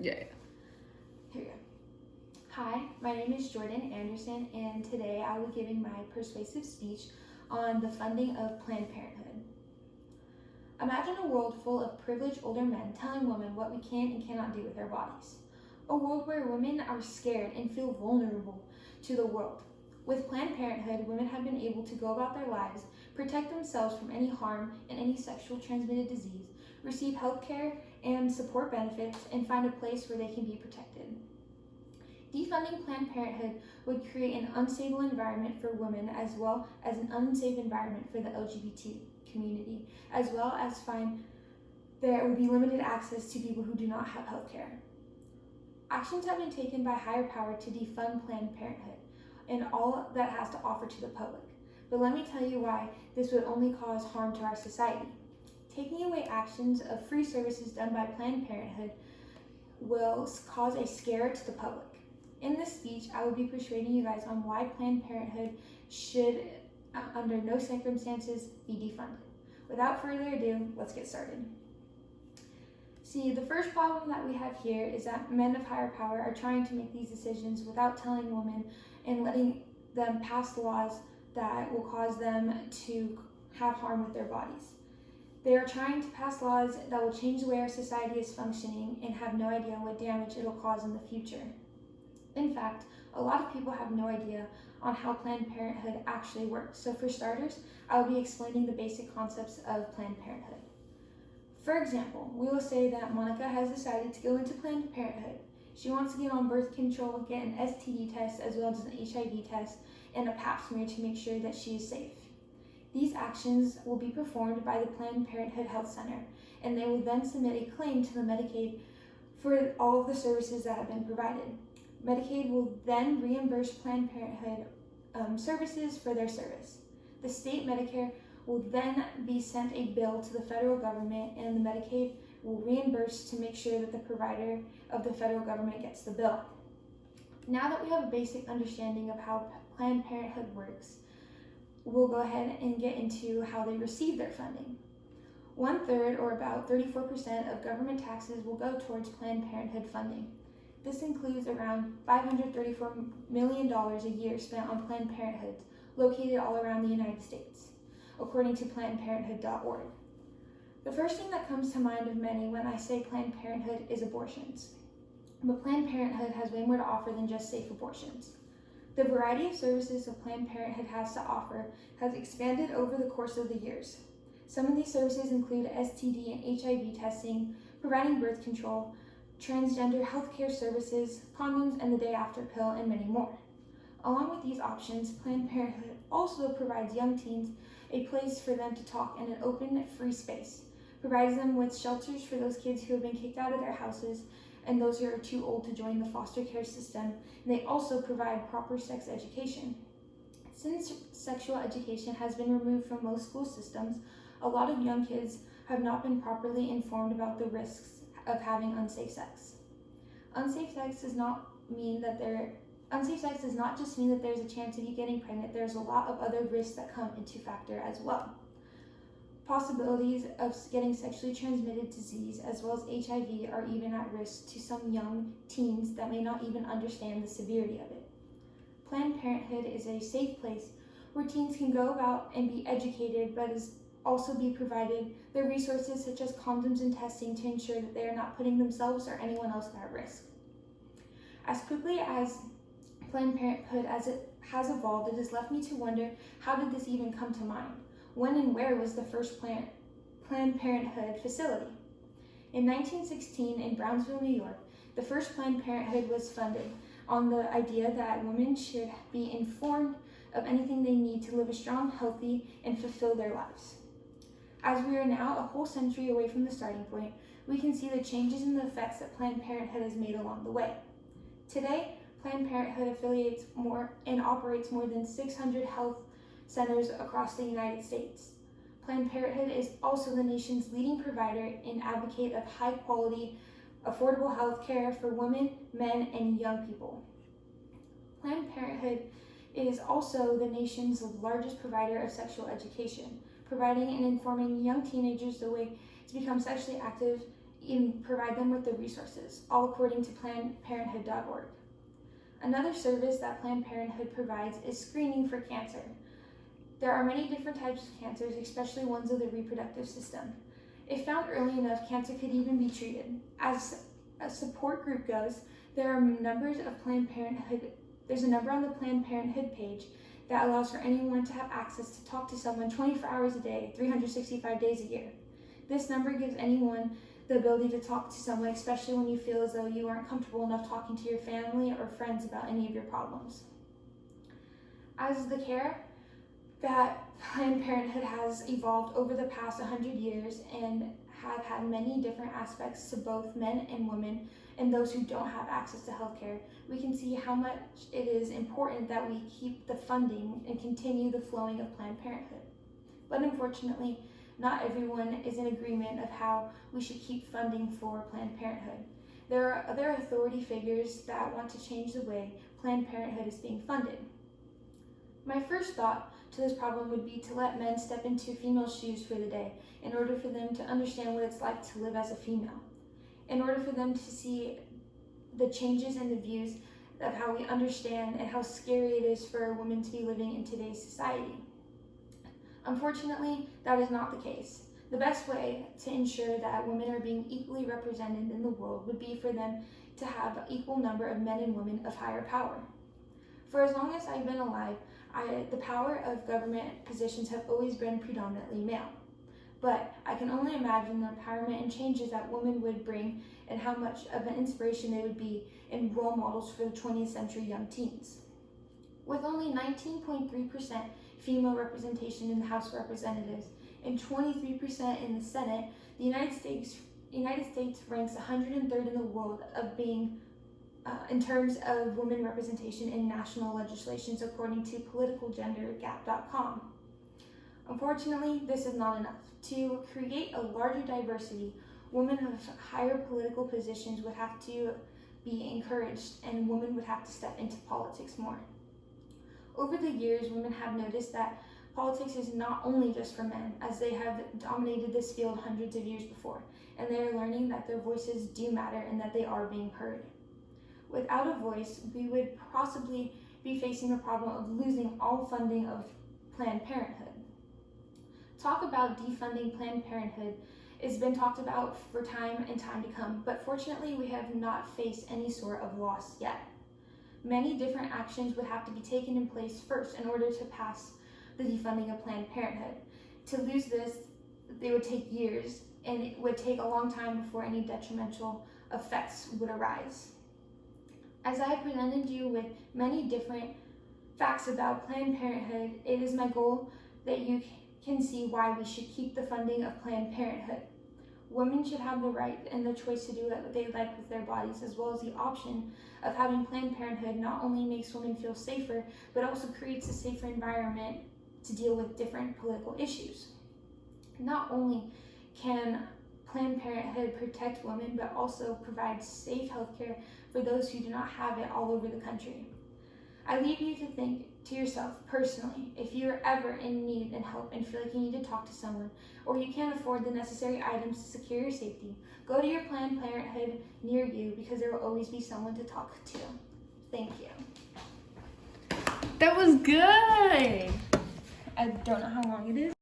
Yeah. Here we go. Hi, my name is Jordan Anderson, and today I will be giving my persuasive speech on the funding of Planned Parenthood. Imagine a world full of privileged older men telling women what we can and cannot do with our bodies. A world where women are scared and feel vulnerable to the world. With Planned Parenthood, women have been able to go about their lives, protect themselves from any harm and any sexual transmitted disease, receive health care and support benefits, and find a place where they can be protected. Defunding Planned Parenthood would create an unstable environment for women as well as an unsafe environment for the LGBT community, as well as there would be limited access to people who do not have health care. Actions have been taken by higher power to defund Planned Parenthood and all that it has to offer to the public. But let me tell you why this would only cause harm to our society. Taking away actions of free services done by Planned Parenthood will cause a scare to the public. In this speech, I will be persuading you guys on why Planned Parenthood should, under no circumstances, be defunded. Without further ado, let's get started. See, the first problem that we have here is that men of higher power are trying to make these decisions without telling women and letting them pass laws that will cause them to have harm with their bodies. They are trying to pass laws that will change the way our society is functioning and have no idea what damage it'll cause in the future. In fact, a lot of people have no idea on how Planned Parenthood actually works. So for starters, I will be explaining the basic concepts of Planned Parenthood. For example, we will say that Monica has decided to go into Planned Parenthood. She wants to get on birth control, get an STD test, as well as an HIV test, and a pap smear to make sure that she is safe. These actions will be performed by the Planned Parenthood Health Center, and they will then submit a claim to the Medicaid for all of the services that have been provided. Medicaid will then reimburse Planned Parenthood services for their service. The state Medicare will then be sent a bill to the federal government, and the Medicaid will reimburse to make sure that the provider of the federal government gets the bill. Now that we have a basic understanding of how Planned Parenthood works, we'll go ahead and get into how they receive their funding. 1/3, or about 34% of government taxes will go towards Planned Parenthood funding. This includes around $534 million a year spent on Planned Parenthoods located all around the United States, according to PlannedParenthood.org. The first thing that comes to mind of many when I say Planned Parenthood is abortions. But Planned Parenthood has way more to offer than just safe abortions. The variety of services that Planned Parenthood has to offer has expanded over the course of the years. Some of these services include STD and HIV testing, providing birth control, transgender healthcare services, condoms, and the day after pill, and many more. Along with these options, Planned Parenthood also provides young teens a place for them to talk in an open, free space, provides them with shelters for those kids who have been kicked out of their houses and those who are too old to join the foster care system, and they also provide proper sex education. Since sexual education has been removed from most school systems, a lot of young kids have not been properly informed about the risks of having unsafe sex. Unsafe sex does not just mean that there's a chance of you getting pregnant. There's a lot of other risks that come into factor as well. Possibilities of getting sexually transmitted disease as well as HIV are even at risk to some young teens that may not even understand the severity of it. Planned Parenthood is a safe place where teens can go about and be educated, but also be provided the resources such as condoms and testing to ensure that they are not putting themselves or anyone else at risk. As quickly as Planned Parenthood as it has evolved, it has left me to wonder, how did this even come to mind? When and where was the first Planned Parenthood facility? In 1916, in Brownsville, New York, the first Planned Parenthood was funded on the idea that women should be informed of anything they need to live a strong, healthy, and fulfill their lives. As we are now a whole century away from the starting point, we can see the changes and the effects that Planned Parenthood has made along the way. Today, Planned Parenthood affiliates more and operates more than 600 health centers across the United States. Planned Parenthood is also the nation's leading provider and advocate of high-quality, affordable health care for women, men, and young people. Planned Parenthood is also the nation's largest provider of sexual education, providing and informing young teenagers the way to become sexually active and provide them with the resources, all according to PlannedParenthood.org. Another service that Planned Parenthood provides is screening for cancer. There are many different types of cancers, especially ones of the reproductive system. If found early enough, cancer could even be treated. As a support group goes, there are numbers of Planned Parenthood. There's a number on the Planned Parenthood page that allows for anyone to have access to talk to someone 24 hours a day, 365 days a year. This number gives anyone the ability to talk to someone, especially when you feel as though you aren't comfortable enough talking to your family or friends about any of your problems. As the care that Planned Parenthood has evolved over the past 100 years and have had many different aspects to both men and women and those who don't have access to healthcare, we can see how much it is important that we keep the funding and continue the flowing of Planned Parenthood. But unfortunately, not everyone is in agreement of how we should keep funding for Planned Parenthood. There are other authority figures that want to change the way Planned Parenthood is being funded. My first thought to this problem would be to let men step into female shoes for the day in order for them to understand what it's like to live as a female, in order for them to see the changes in the views of how we understand and how scary it is for women to be living in today's society. Unfortunately, that is not the case. The best way to ensure that women are being equally represented in the world would be for them to have an equal number of men and women of higher power. For as long as I've been alive, the power of government positions have always been predominantly male. But I can only imagine the empowerment and changes that women would bring and how much of an inspiration they would be and role models for the 20th century young teens. With only 19.3% female representation in the House of Representatives and 23% in the Senate, the United States ranks 103rd in the world of being in terms of women representation in national legislations, according to politicalgendergap.com. Unfortunately, this is not enough. To create a larger diversity, women of higher political positions would have to be encouraged, and women would have to step into politics more. Over the years, women have noticed that politics is not only just for men, as they have dominated this field hundreds of years before, and they are learning that their voices do matter and that they are being heard. Without a voice, we would possibly be facing the problem of losing all funding of Planned Parenthood. Talk about defunding Planned Parenthood has been talked about for time and time to come, but fortunately we have not faced any sort of loss yet. Many different actions would have to be taken in place first in order to pass the defunding of Planned Parenthood. To lose this, they would take years, and it would take a long time before any detrimental effects would arise. As I have presented you with many different facts about Planned Parenthood, it is my goal that you can see why we should keep the funding of Planned Parenthood. Women should have the right and the choice to do what they like with their bodies, as well as the option of having Planned Parenthood not only makes women feel safer, but also creates a safer environment to deal with different political issues. Not only can Planned Parenthood protect women, but also provide safe healthcare for those who do not have it all over the country. I leave you to think to yourself personally, if you're ever in need and help and feel like you need to talk to someone, or you can't afford the necessary items to secure your safety, go to your Planned Parenthood near you, because there will always be someone to talk to. Thank you. That was good. I don't know how long it is.